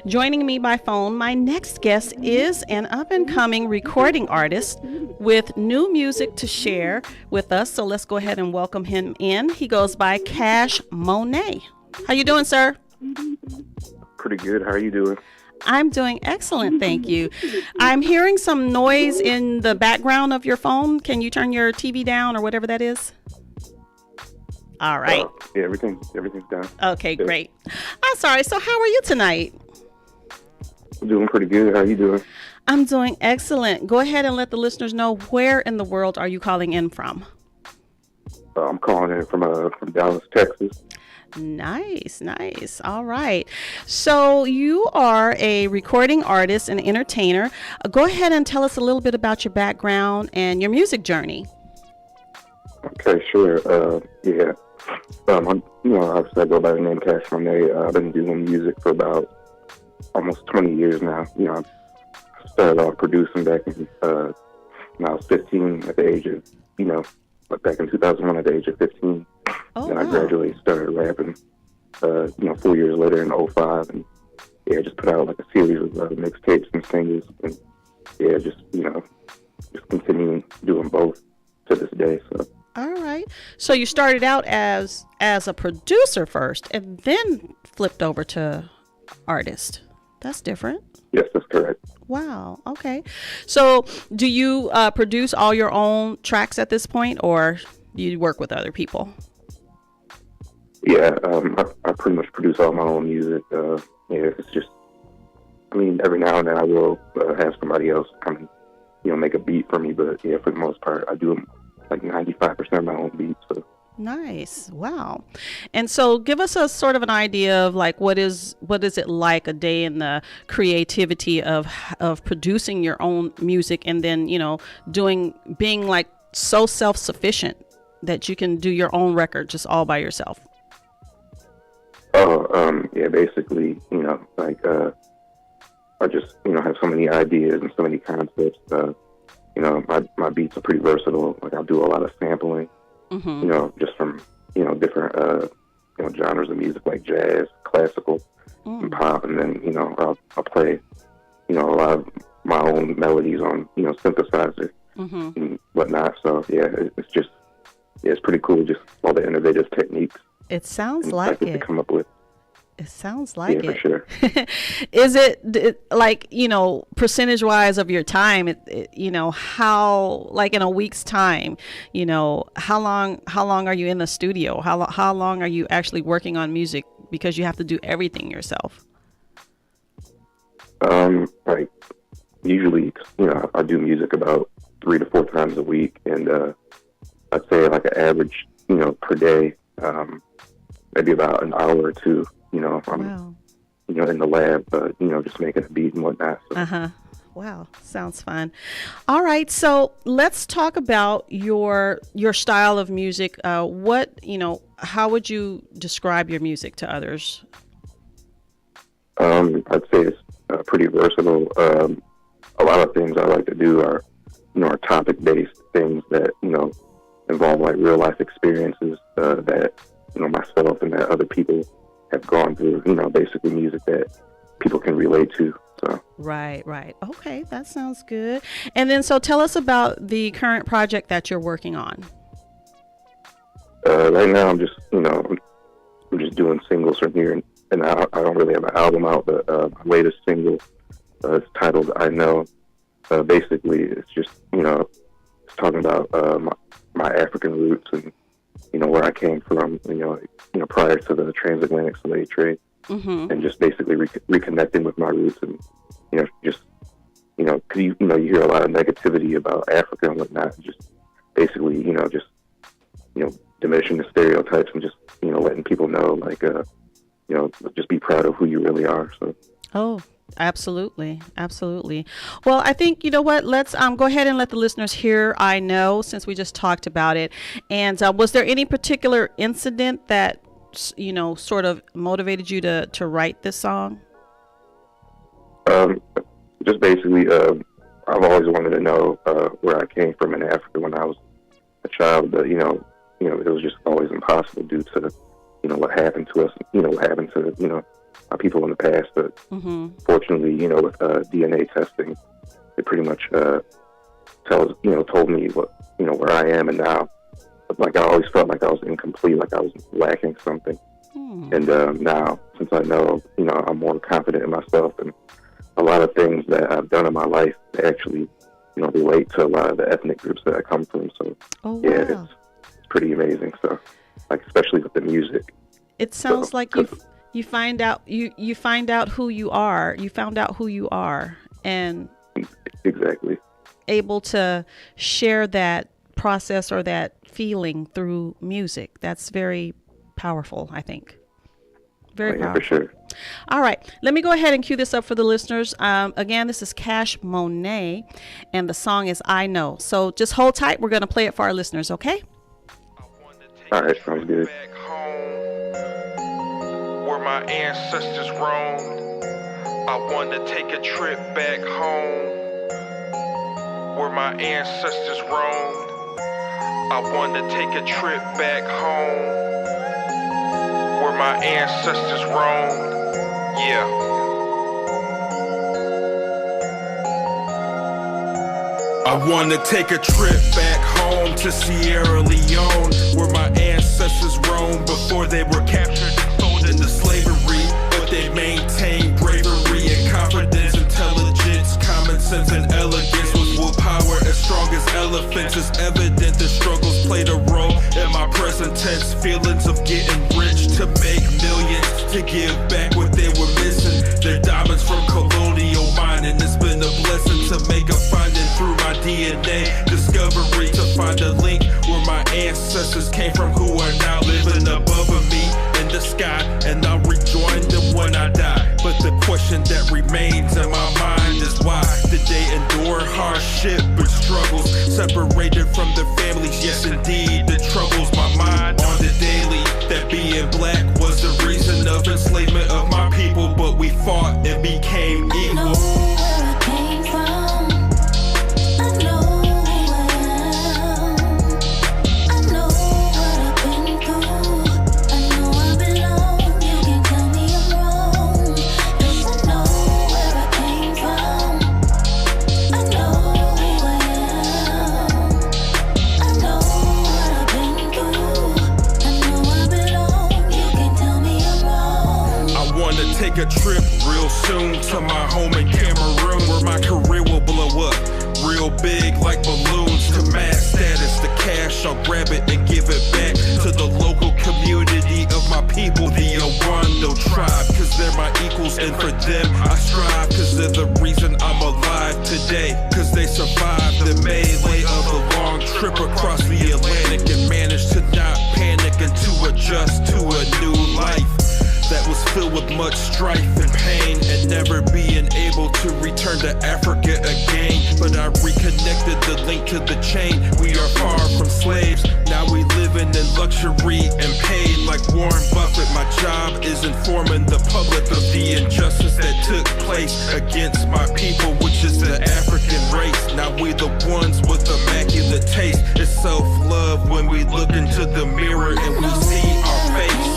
Joining me by phone, my next guest is an up-and-coming recording artist with new music to share with us. So let's go ahead and welcome him in. He goes by Cash Monet. How you doing, sir? Pretty good. How are you doing? I'm doing excellent, thank you. I'm hearing some noise in the background of your phone. Can you turn your TV down or whatever that is? All right. Yeah, everything's done. Okay, great. I'm sorry. So how are you tonight? I'm doing pretty good. How are you doing? I'm doing excellent. Go ahead and let the listeners know, where in the world are you calling in from? I'm calling in from Dallas, Texas. Nice. All right. So you are a recording artist and entertainer. Go ahead and tell us a little bit about your background and your music journey. Okay, sure. Yeah. Obviously I go by the name Cash Monet. I've been doing music for about almost 20 years now. I started off producing back in, when I was 15 at the age of, back in 2001 at the age of 15. Oh, and I gradually started rapping, 4 years later in 2005. And, just put out like a series of mixtapes and singles. And, just continuing doing both to this day. So. All right. So you started out as a producer first and then flipped over to artist. That's different. Yes, that's correct. Wow. Okay. So do you produce all your own tracks at this point, or do you work with other people? Yeah, I pretty much produce all my own music. It's just, every now and then I will have somebody else come and, make a beat for me. But yeah, for the most part, I do like 95% of my own beats. So. Nice. Wow. And so give us a sort of an idea of like, what is it like a day in the creativity of producing your own music and then, being like so self-sufficient that you can do your own record just all by yourself? Basically, I just, have so many ideas and so many concepts. My beats are pretty versatile. Like, I'll do a lot of sampling, just from, different, genres of music like jazz, classical, and pop. And then, I'll play, a lot of my own melodies on, synthesizer and whatnot. So, it's pretty cool, just all the innovative techniques. It sounds like it. To come up with. It sounds like it. For sure. Is it like, percentage wise of your time, how, like in a week's time, how long are you in the studio? How long are you actually working on music, because you have to do everything yourself? Usually, I do music about 3 to 4 times a week, and I'd say like an average, per day, maybe about an hour or two. If I'm, in the lab, just making a beat and whatnot. So. Wow. Sounds fun. All right. So let's talk about your style of music. How would you describe your music to others? I'd say it's pretty versatile. A lot of things I like to do are topic-based things that, involve like real life experiences, that, myself and that other people have gone through, basically music that people can relate to. So. Right. Okay, that sounds good. And then, so tell us about the current project that you're working on. Right now, I'm just, I'm just doing singles from here, and I don't really have an album out, but my latest single is titled "I Know." Basically, it's just, it's talking about my African roots and, where I came from, prior to the Transatlantic slave trade, and just basically reconnecting with my roots, and, just, cause you hear a lot of negativity about Africa and whatnot, just basically, diminishing the stereotypes and just, letting people know, like, just be proud of who you really are. So. Oh, absolutely. Well, I think, let's go ahead and let the listeners hear "I Know," since we just talked about it. And was there any particular incident that, sort of motivated you to write this song? Just basically, I've always wanted to know where I came from in Africa when I was a child, but, it was just always impossible due to, what happened to us, what happened to, people in the past, but fortunately, with DNA testing, it pretty much told me what, where I am. And now, like, I always felt like I was incomplete, like I was lacking something. And now, since I know, I'm more confident in myself, and a lot of things that I've done in my life actually, relate to a lot of the ethnic groups that I come from. So, it's pretty amazing. So, like, especially with the music. It sounds like you find out you find out who you are. You found out who you are, and exactly able to share that process or that feeling through music. That's very powerful, I think. Very powerful. For sure. All right, let me go ahead and cue this up for the listeners. Again, this is Cash Monet, and the song is I Know. So just hold tight. We're going to play it for our listeners, okay? All right, sounds good. Where my ancestors roamed, I want to take a trip back home. Where my ancestors roamed, I want to take a trip back home. Where my ancestors roamed, yeah. I want to take a trip back home to Sierra Leone, where my ancestors roamed before they were captured and sold into slavery. But they maintained bravery and confidence, intelligence, common sense, and elegance. With willpower as strong as elephants, it's evident the struggles played a role in my present tense. Feelings of getting rich to make millions, to give back what they were missing. They're diamonds from colonial mining. It's been a blessing to make a finding through my DNA discovery, to find a link where my ancestors came from, who are now living above me in the sky, and I'll rejoin them when I die. But the question that remains in my mind is, why did they endure hardship and struggles, separated from their families? Yes, indeed, it troubles my mind on the daily that being black was the reason of enslavement of my people, but we fought and became equal. Take a trip real soon to my home in Cameroon, where my career will blow up real big like balloons. To mass status, the cash, I'll grab it and give it back to the local community of my people, the Owando tribe, cause they're my equals, and for them I strive, cause they're the reason I'm alive today, cause they survived the melee of the long trip across the Atlantic and managed to not panic and to adjust to a new life that was filled with much strife and pain, and never being able to return to Africa again. But I reconnected the link to the chain. We are far from slaves, now we living in luxury and paid like Warren Buffett. My job is informing the public of the injustice that took place against my people, which is the African race. Now we the ones with immaculate taste. It's self-love when we look into the mirror and we see our face.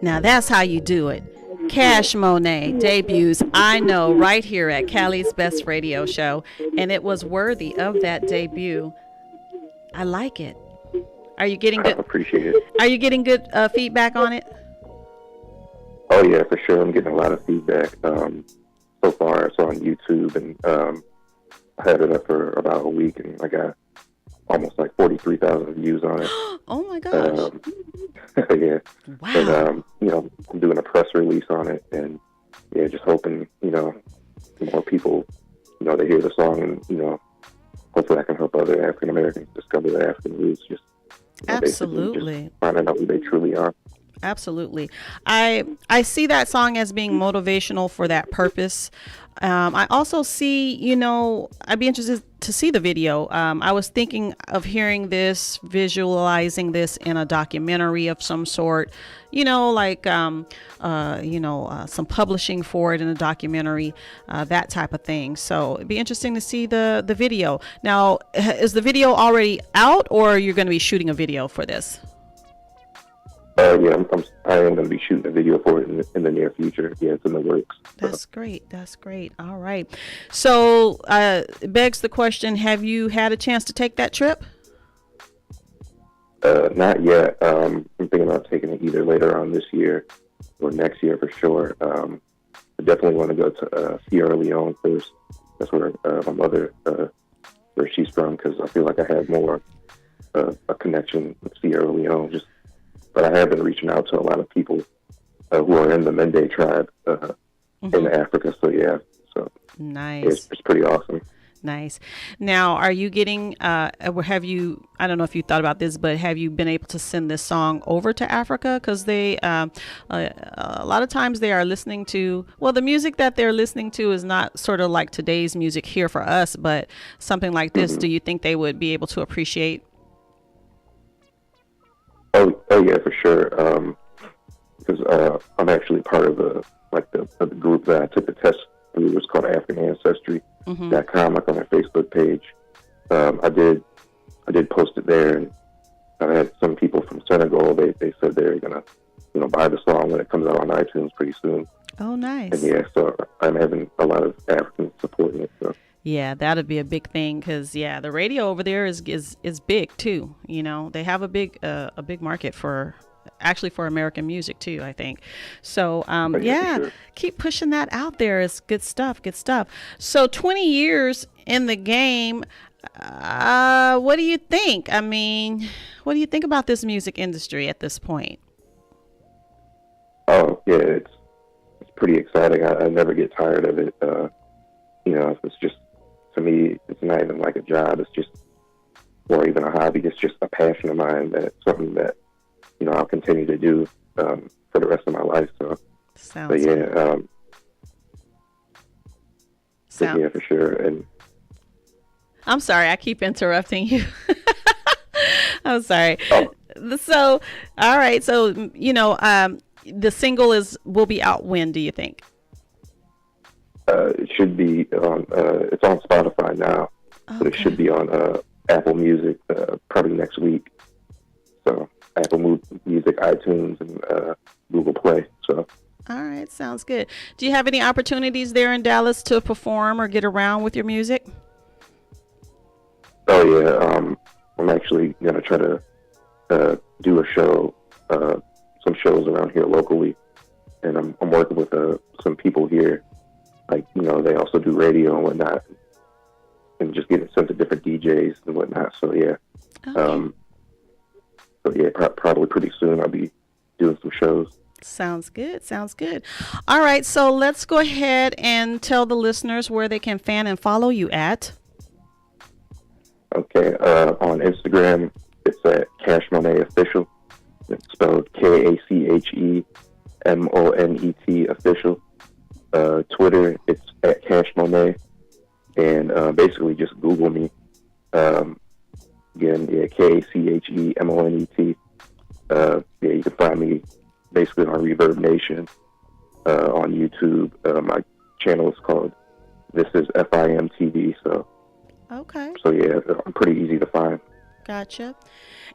Now that's how you do it. Cash Monet debuts I Know right here at Cali's Best Radio Show, and it was worthy of that debut. I like it. Are you getting I good? appreciate it. Are you getting good feedback on it? Oh yeah, for sure. I'm getting a lot of feedback. So far, it's on YouTube, and I had it up for about a week, and I got almost like 43,000 views on it. Oh my gosh! Yeah. Wow. And I'm doing a press release on it, and yeah, just hoping more people they hear the song, and hopefully I can help other African Americans discover their African roots. Just Absolutely. just finding out who they truly are. Absolutely. I see that song as being motivational for that purpose. I also see, I'd be interested to see the video. I was thinking of hearing this, visualizing this in a documentary of some sort, like, some publishing for it in a documentary, that type of thing. So it'd be interesting to see the video. Now, is the video already out, or you're going to be shooting a video for this? Yeah, I am going to be shooting a video for it in the near future. Yeah, it's in the works. That's great. That's great. All right. So it begs the question, have you had a chance to take that trip? Not yet. I'm thinking about taking it either later on this year or next year for sure. I definitely want to go to Sierra Leone first. That's where my mother, where she's from, because I feel like I have more a connection with Sierra Leone. But I have been reaching out to a lot of people who are in the Mende tribe in Africa. So yeah, nice. It's pretty awesome. Nice. Now, are you getting? Have you? I don't know if you thought about this, but have you been able to send this song over to Africa? Because they, a lot of times they are listening to. Well, the music that they're listening to is not sort of like today's music here for us, but something like this. Do you think they would be able to appreciate? Oh yeah, for sure. Because I'm actually part of the group that I took the test through. It's called AfricanAncestry.com, like on their Facebook page. I did post it there, and I had some people from Senegal. They said they're gonna buy the song when it comes out on iTunes pretty soon. Oh, nice. And yeah, so I'm having a lot of Africans supporting it. So. Yeah, that'd be a big thing because the radio over there is big too. They have a big market for American music too, I think. So Sure. Keep pushing that out there. It's good stuff. Good stuff. So 20 years in the game. What do you think? I mean, what do you think about this music industry at this point? Oh yeah, it's pretty exciting. I never get tired of it. It's just. To me, it's not even like a job. It's just, or even a hobby. It's just a passion of mine. That's something that, I'll continue to do for the rest of my life. So, yeah, yeah, for sure. And I'm sorry, I keep interrupting you. I'm sorry. Oh. So, all right. So, the single will be out when, do you think? It should be on. It's on Spotify now, but it should be on Apple Music probably next week. So Apple Music, iTunes, and Google Play. So. All right, sounds good. Do you have any opportunities there in Dallas to perform or get around with your music? Oh yeah, I'm actually gonna try to do a show, some shows around here locally, and I'm working with some people here. Like, they also do radio and whatnot, and just getting sent to different DJs and whatnot. So, yeah. Okay. Probably pretty soon I'll be doing some shows. Sounds good. Sounds good. All right. So let's go ahead and tell the listeners where they can fan and follow you at. Okay. On Instagram, it's at Cash Monet Official. It's spelled KACHEMONET Official. Twitter, it's at Cash Monet, and basically just Google me. Again, yeah, KACHEMONET. Yeah, you can find me basically on Reverb Nation on YouTube. My channel is called This Is FIM TV. So, okay. So yeah, I'm pretty easy to find. Gotcha.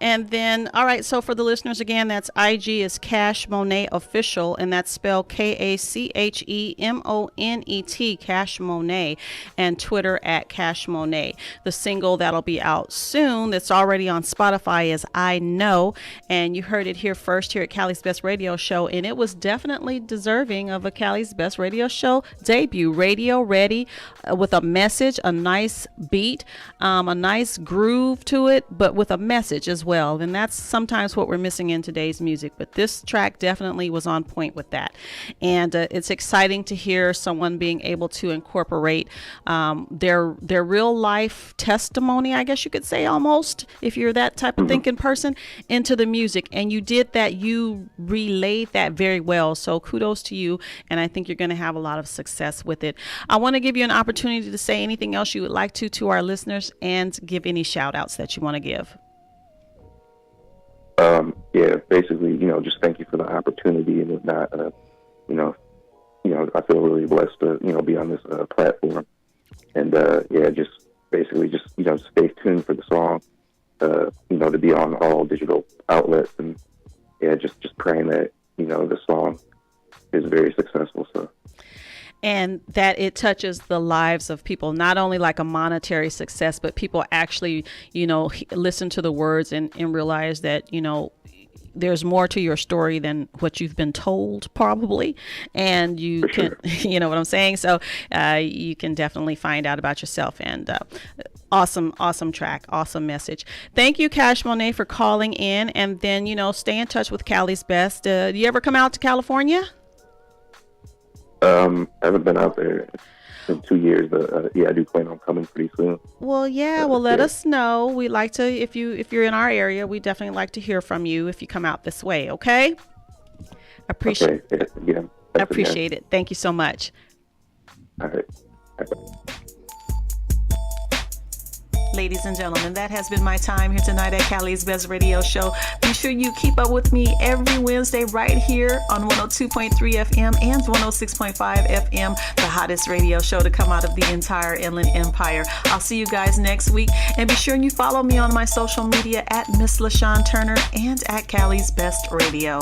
And then, all right, so for the listeners again, that's IG is Cash Monet Official, and that's spelled KACHEMONET, Cash Monet, and Twitter at Cash Monet. The single that'll be out soon that's already on Spotify is I Know, and you heard it here first here at Cali's Best Radio Show, and it was definitely deserving of a Cali's Best Radio Show debut. Radio ready, with a message, a nice beat, a nice groove to it, but with a message as well. And that's sometimes what we're missing in today's music, but this track definitely was on point with that. And it's exciting to hear someone being able to incorporate their real life testimony, I guess you could say, almost, if you're that type of thinking person, into the music. And you did that. You relayed that very well. So kudos to you. And I think you're going to have a lot of success with it. I want to give you an opportunity to say anything else you would like to our listeners, and give any shout outs that you want to give. Yeah, basically, just thank you for the opportunity and whatnot. I feel really blessed to, be on this platform. And, just basically stay tuned for the song, to be on all digital outlets. And, just praying that, the song is very successful. So. And that it touches the lives of people, not only like a monetary success, but people actually, listen to the words and realize that, there's more to your story than what you've been told, probably. And you can, you know what I'm saying? So you can definitely find out about yourself. And awesome track, awesome message. Thank you, Cash Monet, for calling in. And then, stay in touch with Cali's Best. Do you ever come out to California? I haven't been out there in 2 years, but I do plan on coming pretty soon. Well, let us know. We like to, if you're in our area, we definitely like to hear from you if you come out this way. Okay. Appreciate it. Thank you so much. All right. Ladies and gentlemen, that has been my time here tonight at Cali's Best Radio Show. Be sure you keep up with me every Wednesday right here on 102.3 FM and 106.5 FM, the hottest radio show to come out of the entire Inland Empire. I'll see you guys next week, and be sure you follow me on my social media at Miss Lashaun Turner and at Cali's Best Radio.